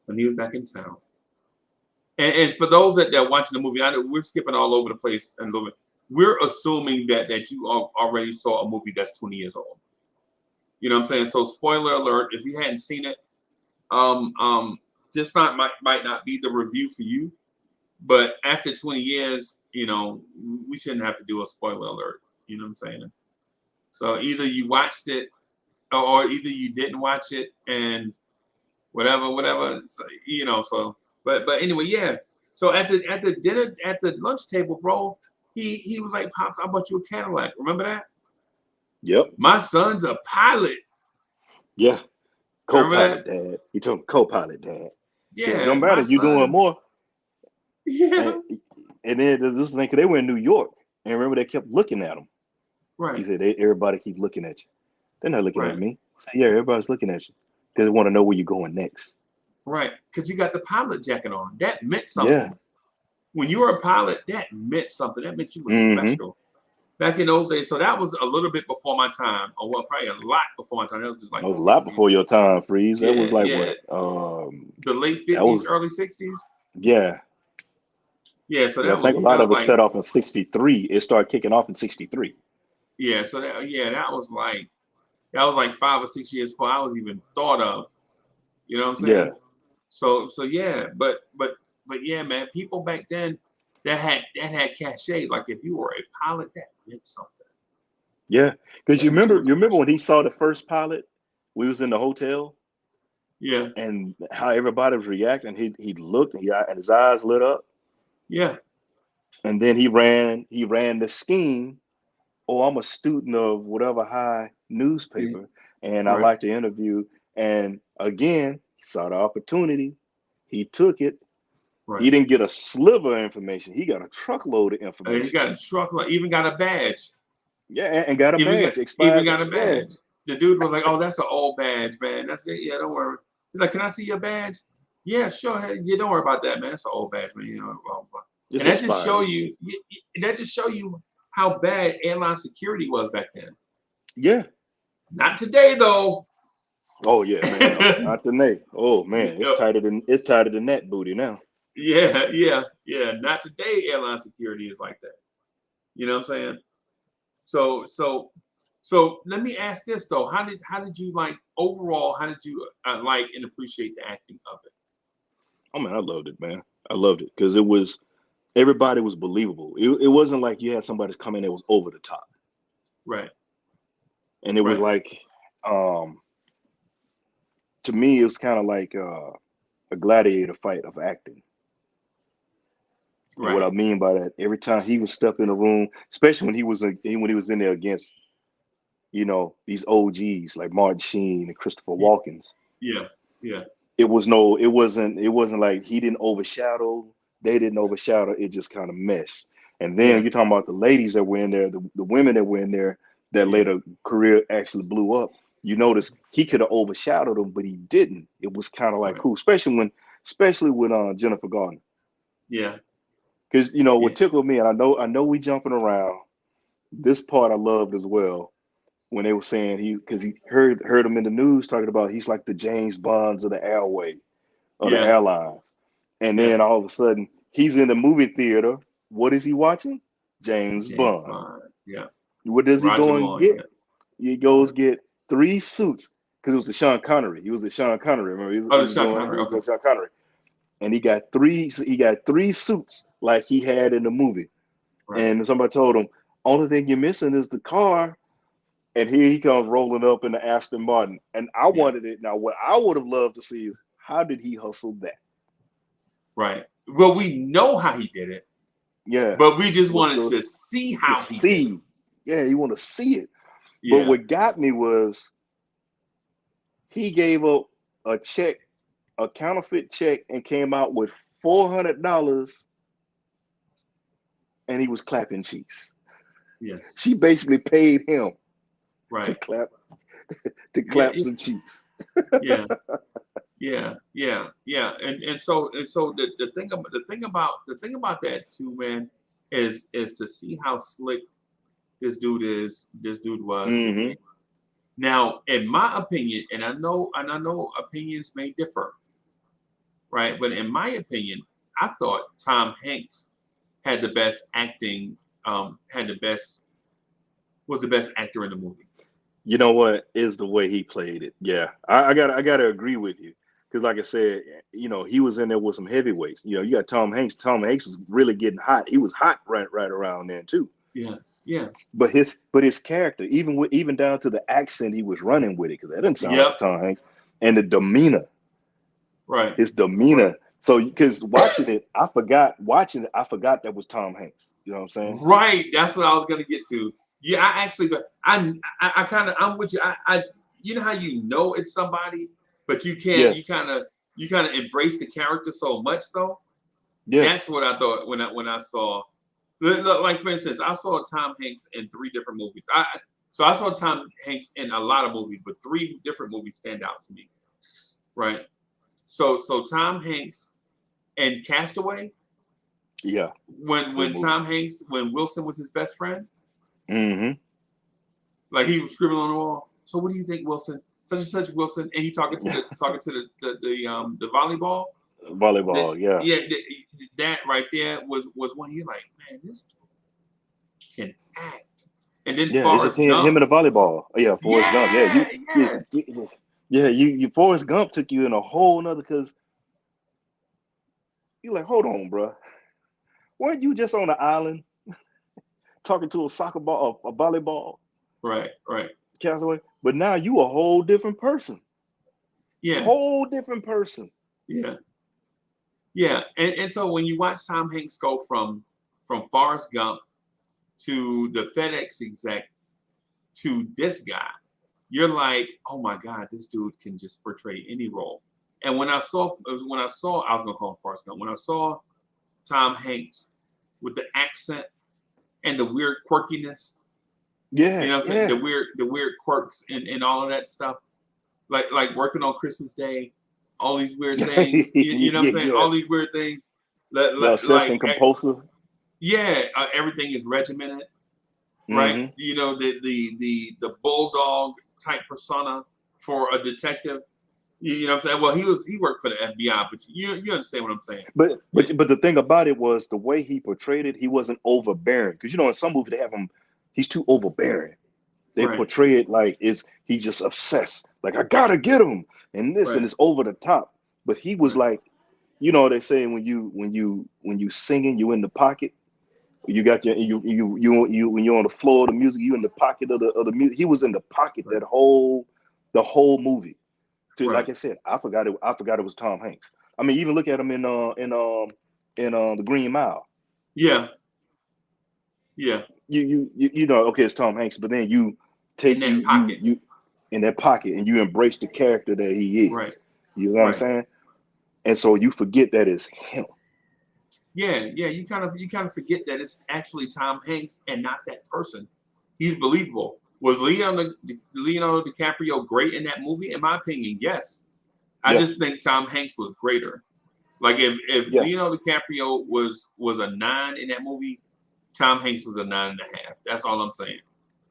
when he was back in town. And for those that are watching the movie, I know we're skipping all over the place and a little bit. We're assuming that you already saw a movie that's 20 years old. You know what I'm saying? So spoiler alert, if you hadn't seen it, this might not be the review for you. But after 20 years, you know, we shouldn't have to do a spoiler alert. You know what I'm saying? So either you watched it or either you didn't watch it, and whatever. So, you know, but anyway, yeah. So at the dinner, at the lunch table, bro, he was like, "Pops, I bought you a Cadillac. Remember that?" Yep. My son's a pilot. Yeah. Co-pilot, Dad. He told him co-pilot, Dad. Yeah. It don't matter. You doing more. Yeah. And then there's this thing, because they were in New York. And remember, they kept looking at him. Right. He said, everybody keep looking at you. They're not looking Right. at me. I said, yeah, everybody's looking at you. Because they want to know where you're going next. Right. Because you got the pilot jacket on. That meant something. Yeah. When you were a pilot, that meant something. That meant you were special. Back in those days. So that was a little bit before my time. Or well, probably a lot before my time. That was just like That was a lot before your time, Freeze. That was like what? The late 50s, early 60s? Yeah. Yeah, so that I was, think a lot of it like, set off in 63. It started kicking off in 63. Yeah, so that was like 5 or 6 years before I was even thought of. You know what I'm saying? Yeah. So yeah, but yeah, man, people back then that had cachet. Like if you were a pilot, that meant something. Yeah, because He too you remember when he expressional. saw the first pilot, we was in the hotel Yeah, and how everybody was reacting. He looked and his eyes lit up, yeah, and then he ran the scheme. Oh, I'm a student of whatever high yeah, newspaper, and I right, like to interview. And again, he saw the opportunity. He took it. He right. didn't get a sliver of information. He got a truckload of And he information. got a truck, like even got a badge. Yeah, and got a badge Even expired. got a Yeah, badge. The dude was like, "Oh, that's an old badge, man. That's yeah, don't worry." He's like, "Can I see your badge?" Yeah, sure. Hey, yeah, don't worry about that, man. That's an old badge, man. You know, blah, blah. it's And that just show expired. you. That just show you how bad airline security was back then. Yeah. Not today, though. Oh yeah, man. No, not the neck. Oh man, Yeah, it's tighter than that booty now. yeah. Not today. Airline security is like that. You know what I'm saying? So let me ask this though: how did you like overall? How did you like and appreciate the acting of it? Oh man, I loved it, man. I loved it because everybody was believable. It wasn't like you had somebody come in that was over the top, Right, and it was right, like, to me, it was kind of like a gladiator fight of acting. And what I right. mean by that, every time he would step in a room, especially when he was in there against these OGs like Martin Sheen and Christopher Y- Walken, Yeah, yeah, it wasn't like he didn't overshadow, they didn't overshadow, it just kind of meshed. And then yeah, you're talking about the ladies that were in there, the women that were in there that yeah. later career actually blew up. You notice he could have overshadowed them, but he didn't. It was kind of like Right. cool, especially with Jennifer Garner. Yeah, Because yeah, what tickled me, and I know we jumping around. This part I loved as well when they were saying because he heard him in the news talking about he's like the James Bonds of the airway of the yeah, airlines, and yeah. then all of a sudden he's in the movie theater. What is he watching? James James Bond. Bond. Yeah. What does he Roger go and Moore. get? Yeah. He goes get 3 suits because it was the Sean Connery. He was the Sean Connery. Remember, Oh, he the was Sean doing Connery. he was Okay. doing Sean Connery, and he got three suits like he had in the movie. Right. And somebody told him, only thing you're missing is the car. And here he comes rolling up in the Aston Martin. And I Yeah. wanted it. Now, what I would have loved to see is how did he hustle that? Right. Well, we know how he did it, Yeah. but we just wanted So to see to how he did it. see. Yeah, you want to see it. But Yeah. what got me was he gave up a check, a counterfeit check, and came out with $400 and he was clapping cheeks. Yes. She basically paid him to Right. clap Yeah. some cheeks. Yeah. Yeah. And so the thing about that too, man, is to see how slick this dude was with Hmm. it. Now, in my opinion, and I know opinions may differ, right? But in my opinion, I thought Tom Hanks had the best acting, was the best actor in the movie. You know what is the way he played it? Yeah, I gotta agree with you because, like I said, he was in there with some heavyweights. You got Tom Hanks. Tom Hanks was really getting hot. He was hot right around then too. Yeah, yeah, But his character, even down to the accent, he was running with it because that didn't sound yep, like Tom Hanks, and the demeanor, right, his right, demeanor. So because I forgot that was Tom Hanks. You know what I'm saying? right. That's what I was gonna get to. Yeah, I actually, but I kind of, I'm with you. You know how you know it's somebody, but you can't. Yeah, You kind of embrace the character so much though. yeah. That's what I thought when I saw. Like for instance, I saw Tom Hanks in 3 different movies. I saw Tom Hanks in a lot of movies, but 3 different movies stand out to me. Right. So Tom Hanks and Castaway, Yeah, when good when movie. Tom Hanks, when Wilson was his best friend, Hmm. like he was scribbling on the wall. So what do you think, Wilson? Such and such Wilson, and he talking to the volleyball. That, Volleyball. Yeah. yeah, that right there was one you're like, man, this dude can act. And then Yeah, it's just Forrest him Gump. and the volleyball. Oh, yeah, Forrest Gump. Yeah, Yeah, yeah. you Forrest Gump took you in a whole nother because you're like, hold on, bro. Weren't you just on the island talking to a soccer ball, a volleyball? Right. Castaway. But now you a whole different person. Yeah. Whole different person. Yeah. Yeah. And so when you watch Tom Hanks go from Forrest Gump to the FedEx exec to this guy, you're like, oh my God, this dude can just portray any role. And when I saw, I was gonna call him Forrest Gump. When I saw Tom Hanks with the accent and the weird quirkiness, Yeah, you know what I'm saying? The weird quirks and all of that stuff, like working on Christmas Day, all these weird things. You know what I'm saying? All these weird things. The obsessive and compulsive. Yeah, everything is regimented, right? Mm-hmm. You know, the bulldog type persona for a detective. You know what I'm saying? Well, he worked for the FBI, but you understand what I'm saying. But the thing about it was the way he portrayed it, he wasn't overbearing. Because in some movies they have him, he's too overbearing. They portray it like he's just obsessed. Like, I gotta get him, and this and it's over the top. But he was like, they say when you singing, you in the pocket. You got you when you're on the floor of the music, you in the pocket of the music. He was in the pocket the whole movie. Like I said, I forgot it was Tom Hanks. I mean, even look at him in the Green Mile. Yeah. You know, okay, it's Tom Hanks, but then you take you in that pocket and you embrace the character that he is. Right. You know what I'm saying? And so you forget that it's him. Yeah. You kind of forget that it's actually Tom Hanks and not that person. He's believable. Was Leonardo DiCaprio great in that movie? In my opinion, yes. I just think Tom Hanks was greater. Like if Leonardo DiCaprio was a 9 in that movie, Tom Hanks was a 9.5. That's all I'm saying.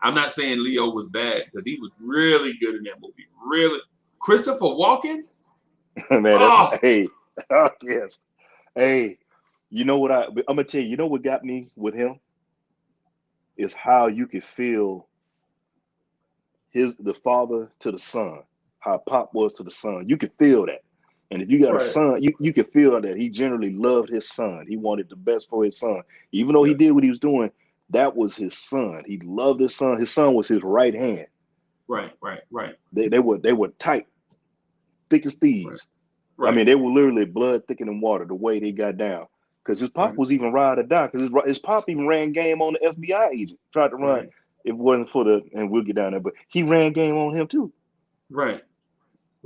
I'm not saying Leo was bad because he was really good in that movie. Really, Christopher Walken. Man, yes. Hey, you know what I'm gonna tell you. You know what got me with him is how you could feel the father to the son, how Pop was to the son. You could feel that. And if you got a son, you could feel that he generally loved his son. He wanted the best for his son. Even though he did what he was doing, that was his son. He loved his son. His son was his right hand. Right. They were tight, thick as thieves. Right. I mean, they were literally blood thicker than water the way they got down. Because his pop was even ride or die. Because his pop even ran game on the FBI agent. Tried to run. It wasn't and we'll get down there, but he ran game on him too. Right.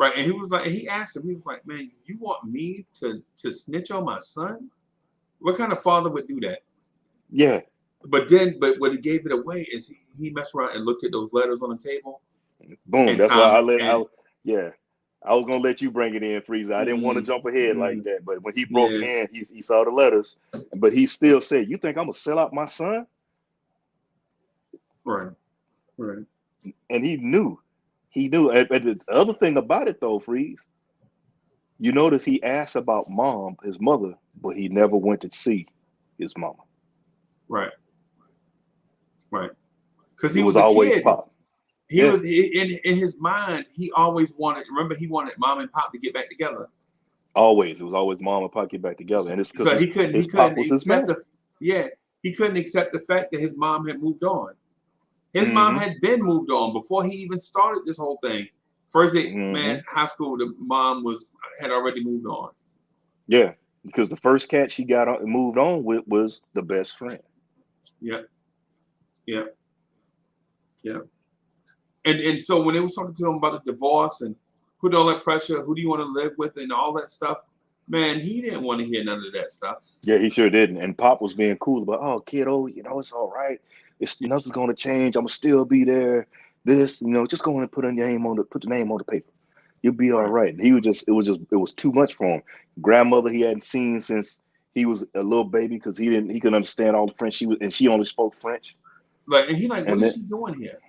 And he was like, he asked him, he was like, man, you want me to snitch on my son? What kind of father would do that? Yeah. But what he gave it away is he messed around and looked at those letters on the table. Boom. That's why I was gonna let you bring it in, Freezer. I didn't want to jump ahead like that. But when he broke it in, he saw the letters, but he still said, you think I'm gonna sell out my son? Right. And he knew. And the other thing about it though, Freeze, you notice he asked about his mother, but he never went to see his mama. Right. Because he was a always kid. Pop. He was in his mind. He always wanted. Remember, he wanted mom and pop to get back together. Always, it was always mom and pop get back together, and it's because so he couldn't accept he couldn't accept the fact that his mom had moved on. His mom had been moved on before he even started this whole thing. First day, high school, the mom had already moved on. Yeah, because the first cat she got moved on with was the best friend. Yeah. And so when they was talking to him about the divorce and put all that pressure, who do you want to live with and all that stuff, man, he didn't want to hear none of that stuff. Yeah, he sure didn't. And Pop was being cool about, oh, kiddo, it's all right. Nothing's gonna change. I'm gonna still be there. Just go and put the name on the paper. You'll be all right. And he was it was too much for him. Grandmother he hadn't seen since he was a little baby because he couldn't understand all the French she only spoke French. What is she doing here?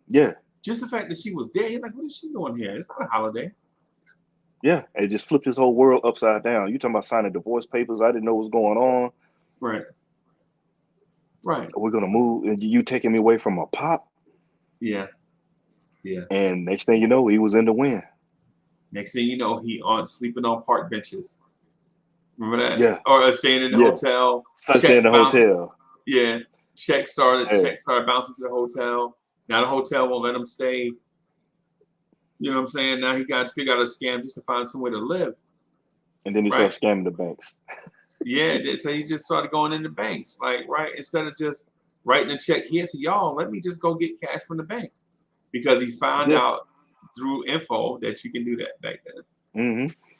Yeah. Just the fact that she was there, he's like, what is she doing here? It's not a holiday. Yeah, it just flipped his whole world upside down. You talking about signing divorce papers? I didn't know what was going on. Right. We're gonna move, and you taking me away from a pop. Yeah. And next thing you know, he was in the wind. Next thing you know, he sleeping on park benches. Remember that? Yeah. Or staying in the hotel. Staying in the hotel. Yeah. Check started bouncing to the hotel. Now the hotel won't let him stay. You know what I'm saying? Now he got to figure out a scam just to find somewhere to live. And then he Right. started scamming the banks. Yeah, so he just started going into banks, like, right, instead of just writing a check here to y'all, let me just go get cash from the bank, because he found out through info that you can do that back then.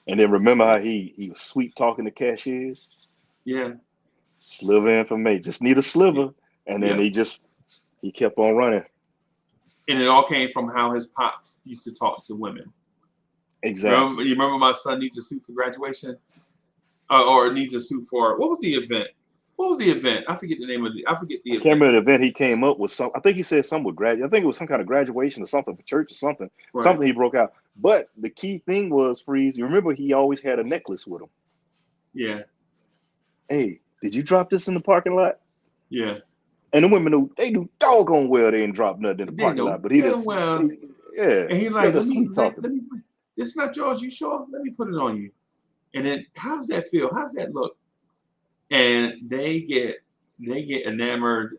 And then remember how he was sweet talking to cashiers? Yeah. Sliver information. Just need a sliver. And then he kept on running. And it all came from how his pops used to talk to women. Exactly. You remember my son needs a suit for graduation? Or needs a suit for, what was the event? What was the event? I forget the name of I forget the event. I can't remember the event he came up with. I think he said something with I think it was some kind of graduation or something for church or something. Right. Something he broke out. But the key thing was, Freeze, you remember he always had a necklace with him. Yeah. Hey, did you drop this in the parking lot? Yeah. And the women, they do doggone well they didn't drop nothing in the parking lot. But he just, and he like, let me, this is not yours, you sure? Let me put it on you. And then, how's that feel? How's that look? And they get enamored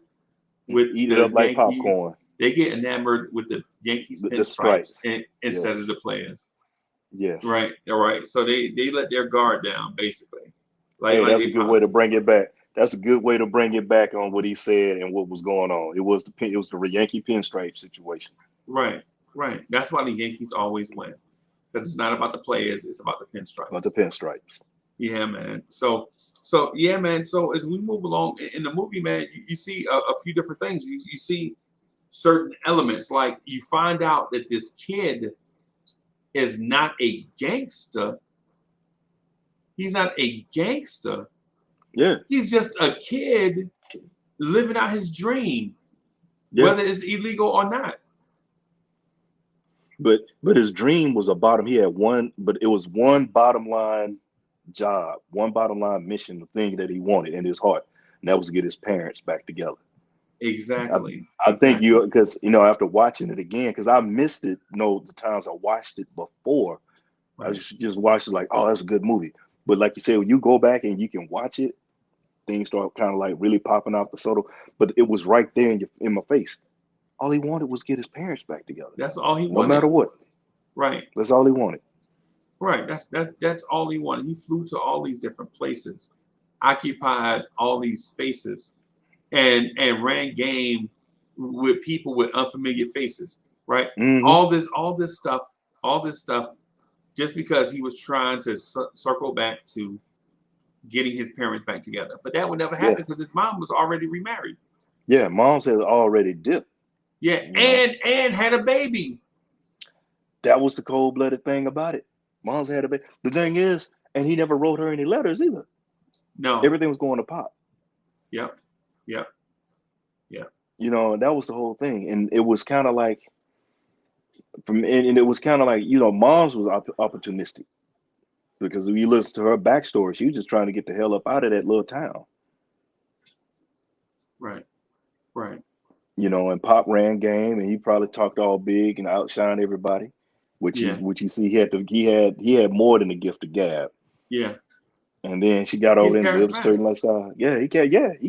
with eat it up like popcorn. They get enamored with the Yankees pinstripes instead of the players. Yes. Right. All right. So they let their guard down, basically. That's a good way to bring it back. That's a good way to bring it back on what he said and what was going on. It was the Yankee pinstripe situation. Right. Right. That's why the Yankees always win, because it's not about the players; it's about the pinstripes. About the pinstripes. Yeah, man. So yeah, man. So as we move along in the movie, man, you see a few different things. You see certain elements, like you find out that this kid is not a gangster. He's not a gangster. Yeah. He's just a kid living out his dream, whether it's illegal or not. But his dream was a bottom. He had one, but it was one bottom line job, one bottom line mission, the thing that he wanted in his heart, and that was to get his parents back together. Exactly. I think because after watching it again, because I missed it, the times I watched it before, right. I just watched it like, oh, that's a good movie. But like you said, when you go back and you can watch it, things start kind of like really popping out the soda. But it was right there in my face. All he wanted was get his parents back together. That's all he wanted. No matter what. Right. That's all he wanted. Right. That's all he wanted. He flew to all these different places, occupied all these spaces, and ran game with people with unfamiliar faces. Right. Mm-hmm. All this stuff, just because he was trying to circle back to getting his parents back together. But that would never happen because his mom was already remarried. Yeah, mom's had already dipped. Yeah, and had a baby. That was the cold-blooded thing about it. Mom's had a baby. The thing is, and he never wrote her any letters either. No. Everything was going to Pop. Yep. That was the whole thing. And it was kind of like, mom's was opportunistic. Because if you listen to her backstory, she was just trying to get the hell up out of that little town. Right. And Pop ran game, and he probably talked all big and outshined everybody, which you see he had more than the gift of gab. Yeah. And then she got over there and lived a certain lifestyle. Yeah, he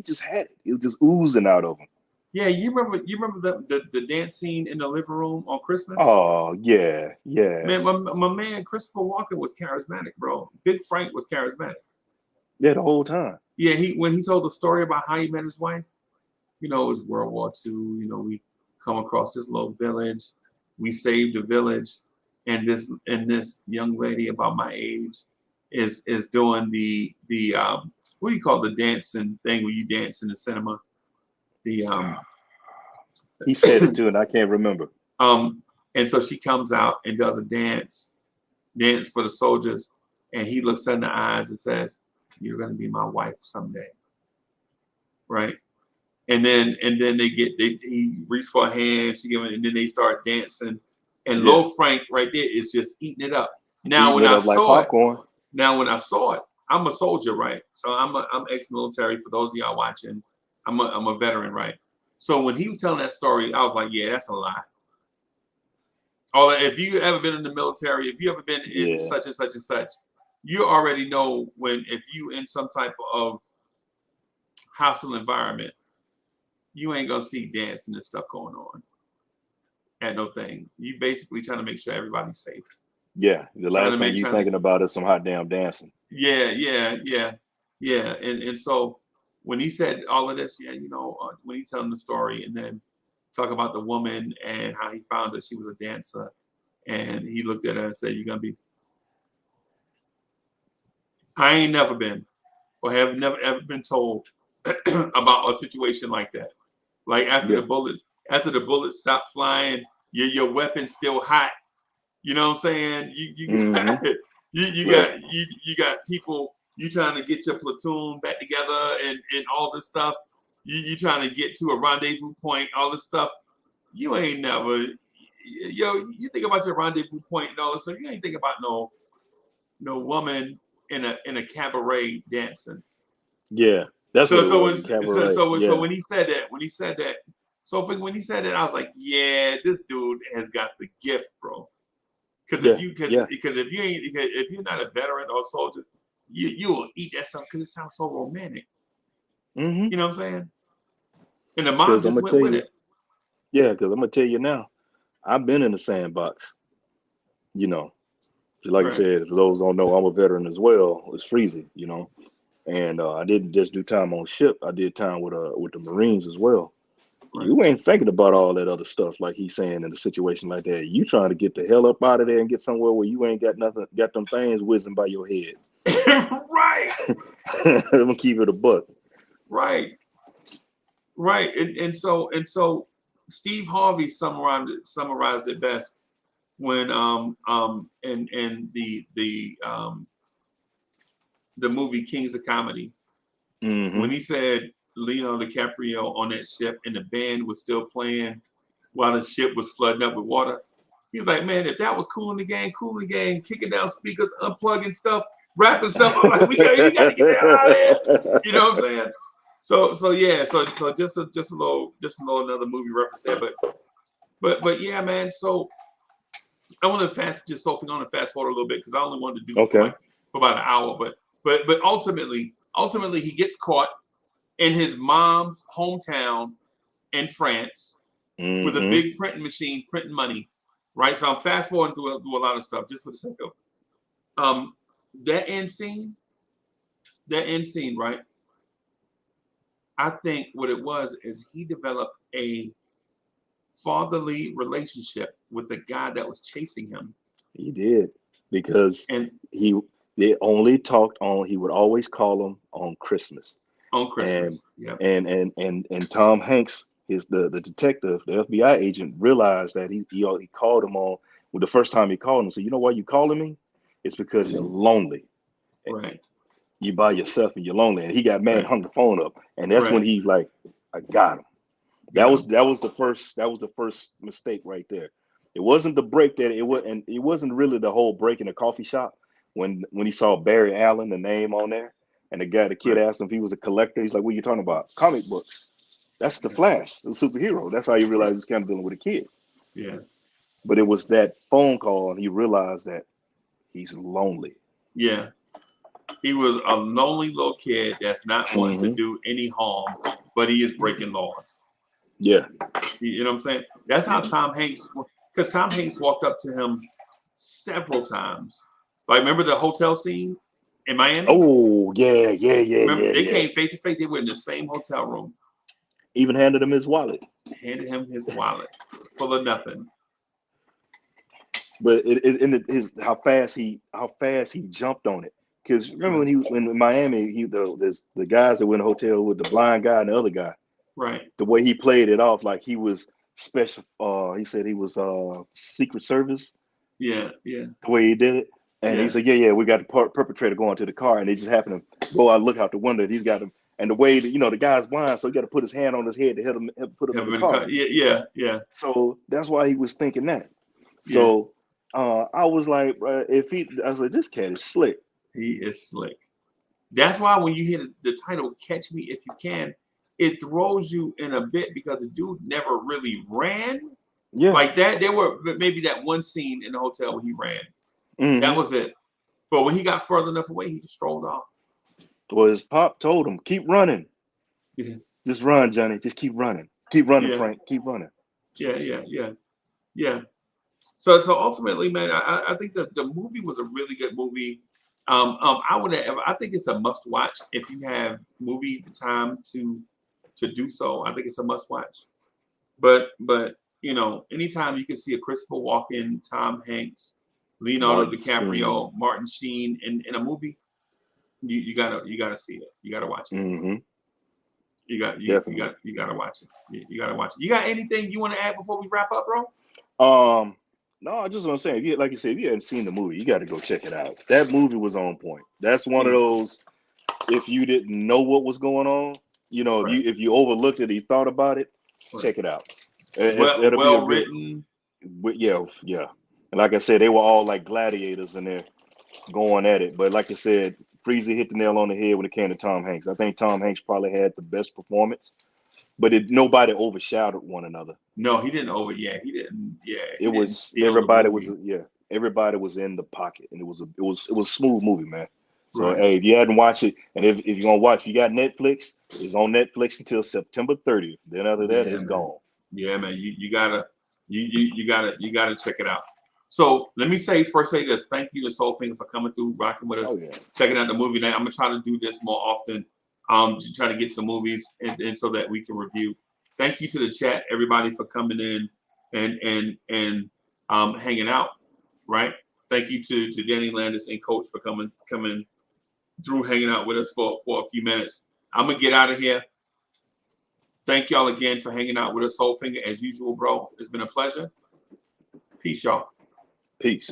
just had it. It was just oozing out of him. Yeah, you remember the dance scene in the living room on Christmas? Oh yeah. Man, my man Christopher Walken was charismatic, bro. Big Frank was charismatic. Yeah, the whole time. Yeah, when he told the story about how he met his wife, it was World War II. We come across this little village, we saved the village, and this young lady about my age is doing the what do you call the dancing thing when you dance in the cinema? He said it too, and I can't remember. And so she comes out and does a dance for the soldiers, and he looks her in the eyes and says, "You're going to be my wife someday." Right? And then he reached for a hand, she gave it, and then they start dancing. And Lil Frank right there is just eating it up. Now when I saw it, I'm a soldier, right? So I'm ex-military. For those of y'all watching, I'm a veteran, right? So when he was telling that story, I was like, yeah, that's a lie. If you ever been in the military, if you ever been in such and such and such, you already know if you in some type of hostile environment, you ain't gonna see dancing and stuff going on. at no thing. You basically trying to make sure everybody's safe. Yeah, the last thing you thinking about is some hot damn dancing. Yeah. And so when he said all of this, when he telling the story and then talk about the woman and how he found that she was a dancer, and he looked at her and said, "You're gonna be." I ain't never been, or have never ever been told about a situation like that. Like after the bullets stop flying, your weapon's still hot. You know what I'm saying? You got you got people, you trying to get your platoon back together and all this stuff. You trying to get to a rendezvous point, all this stuff. You ain't never, you think about your rendezvous point and all this stuff. You ain't think about no woman in a cabaret dancing. Yeah, that's what it was. So when he said that, when he said that, I was like, yeah, this dude has got the gift, bro. Because if you're not a veteran or a soldier, you will eat that stuff because it sounds so romantic. Mm-hmm. You know what I'm saying? And the mom just went with it. Yeah, because I'm gonna tell you now, I've been in the sandbox. You know, like I said, for those who don't know, I'm a veteran as well. It's freezing, and I didn't just do time on ship. I did time with the Marines as well. Right. You ain't thinking about all that other stuff like he's saying in a situation like that. You trying to get the hell up out of there and get somewhere where you ain't got nothing, got them things whizzing by your head. Right. I'm gonna keep it a buck. Right. And so Steve Harvey summarized it best when in the movie Kings of Comedy, when he said Leonardo DiCaprio on that ship and the band was still playing while the ship was flooding up with water. He was like, man, if that was Kool and the Gang, kicking down speakers, unplugging stuff, rapping stuff, I'm like, we got to get that out of there. You know what I'm saying? So yeah, so just a little another movie reference there, but yeah, man. So I want to fast forward a little bit because I only wanted to do for about an hour, but ultimately he gets caught in his mom's hometown in France with a big printing machine printing money, right? So I'm fast forwarding through a lot of stuff just for the sake of that end scene, right? I think what it was is he developed a fatherly relationship with the guy that was chasing him. He did, because they only talked on. He would always call him on Christmas. On Christmas, and Tom Hanks, the detective, the FBI agent, realized that he called him on. Well, the first time he called him, said, "You know why you calling me? It's because you're lonely. Right. You by yourself and you're lonely." And he got mad, hung the phone up, and that's when he's like, "I got him." That was the first mistake right there. It wasn't the break that it was, and it wasn't really the whole break in the coffee shop when he saw Barry Allen, the name on there, and the kid asked him if he was a collector. He's like, "What are you talking about? Comic books." That's the Flash, the superhero. That's how you realize he's kind of dealing with a kid. Yeah. But it was that phone call, and he realized that he's lonely. Yeah. He was a lonely little kid that's not wanting to do any harm, but he is breaking laws. Yeah. You know what I'm saying? That's how Tom Hanks, because Tom Hanks walked up to him several times. Like, remember the hotel scene in Miami? Oh, yeah. Remember, they came face to face. They were in the same hotel room. Even handed him his wallet. Handed him his wallet full of nothing. But how fast he jumped on it. Because remember when in Miami, the guys that were in the hotel with the blind guy and the other guy. Right. The way he played it off, like he was special. He said he was Secret Service. Yeah. The way he did it, and he said, "Yeah, we got the perpetrator going to the car, and they just happened to go out, look out the window. He's got him, and the way that the guy's blind, so he got to put his hand on his head to help put him in the car. Yeah. So that's why he was thinking that. So I was like, I was like, this cat is slick. He is slick. That's why when you hear the title "Catch Me If You Can," it throws you in a bit because the dude never really ran. Yeah. Like that, there were maybe that one scene in the hotel where he ran. Mm-hmm. That was it. But when he got further enough away, he just strolled off. Well, his pop told him, keep running. Yeah. Just run, Johnny. Just keep running. Keep running, Frank. Keep running. Yeah. Yeah. So ultimately, man, I think the movie was a really good movie. I think it's a must watch if you have movie time to do so. I think it's a must watch. But you know, anytime you can see a Christopher Walken, Tom Hanks, Leonardo DiCaprio, Martin Sheen in a movie, you gotta see it. You gotta watch it. Mm-hmm. You gotta watch it. You gotta watch it. You got anything you want to add before we wrap up, bro? No, I just want to say, if you, like you said, if you hadn't seen the movie, you got to go check it out. That movie was on point. That's one of those. If you didn't know what was going on, you know, if you overlooked it, or you thought about it, check it out. It'll be a written. Yeah. And like I said, they were all like gladiators in there going at it. But like I said, Freezy hit the nail on the head when it came to Tom Hanks. I think Tom Hanks probably had the best performance, but nobody overshadowed one another. No, he didn't he didn't. Yeah, it was everybody was everybody was in the pocket, and it was a smooth movie, man. So hey, if you hadn't watched it, and if you're gonna watch, you got Netflix. It's on Netflix until September 30th. Then after that, it's gone. Yeah, man, you gotta check it out. So let me say this. Thank you to Soulfinger for coming through, rocking with us, checking out the movie night. I'm gonna try to do this more often. To try to get some movies and so that we can review. Thank you to the chat, everybody, for coming in and hanging out. Right. Thank you to Danny Landis and Coach for coming through, hanging out with us for a few minutes. I'm gonna get out of here. Thank y'all again for hanging out with us, Soulfinger, as usual, bro. It's been a pleasure. Peace, y'all. Peace.